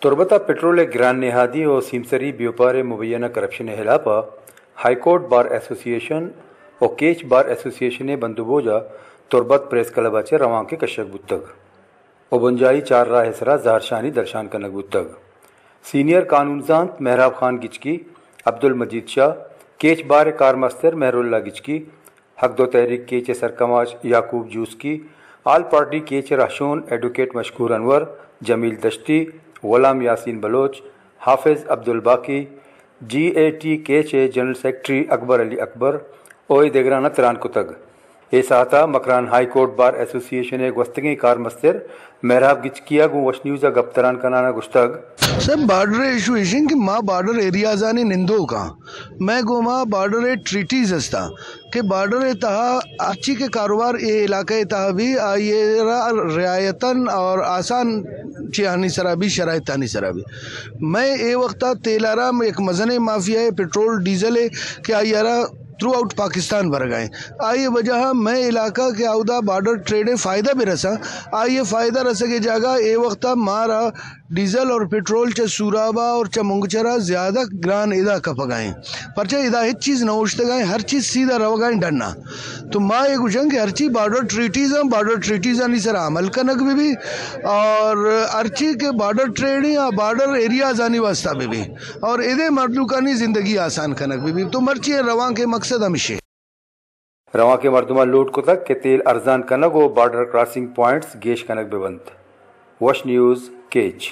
تربتا petrol گران نہادی اور سیمسری بیوپار مبینہ کرپشن ہلاپا ہائی کورٹ بار ایسوسیشن اور کیچ بار ایسوسیشن بندوبوجا تربت پریس کلب اچے رواں کے کشک بتگ اور بنجائی چار راہ سرا زہرشانی درشان کنگ بتگ سینئر قانون زانت مہراب خان گچکی عبد المجید شاہ کیچ بار کار مستر مہر اللہ گچکی حق دو تحریک کیچ سرکماش یعقوب جوسکی آل پارٹی کیچ راشون advocate Mashkoor Anwar Jameel Dashti Ghulam Yaseen Baloch Hafiz Abdul Baqi G A T Kech general secretary Akbar Ali Akbar اوئی دیگرانہ تران کتگ اے ساتا Makran high court bar association گوستگی کار مستر مہراب گچکیا گو وش نیوزا گپتران کنانا گشتگ سب بارڈر ایشو ایشن کہ ماں بارڈر ایریاز آنے نندو کا میں گو ماں بارڈر ٹریٹیز ہستا کہ بارڈر تہا اچھی کے کاروبار اے علاقہ تہا بھی آئیے رعایتاً اور آسان چیانی سرا بھی شرائط تانی سرا بھی میں اے وقتا تیلارا میں ایک مزن مافیا ہے پٹرول ڈیزل ہے کہ آئیارا تھرو آؤٹ پاکستان بھر گئے آئیے وجہ میں علاقہ کے عہدہ بارڈر ٹریڈ فائدہ بھی رسا آئیے فائدہ رسے کے جگہ اے وقتا مارا ڈیزل اور پٹرول چا سورابا اور چا منگچرا زیادہ گران ادا کپ گئے پرچہ ادا ہیچ چیز نوشتے گئے ہر چیز سیدھا رو گئے ڈرنا تو ماں یہ گوشن کہ ہر چیز بارڈر ٹریٹیزاں نہیں سر عمل کنک بھی اور ہر چیز کے بارڈر ٹریڈ یا بارڈر ایریاز آنی واسطہ بھی اور ادھے مردوکانی زندگی آسان کنک بھی تو مرچی رواں کے مقصد ہمیشہ رواں کے مردمہ لوٹ کو تک کہ تیل ارزان کنگ و بارڈر کراسنگ پوائنٹس گیش کنگ بے بند وش نیوز کیچ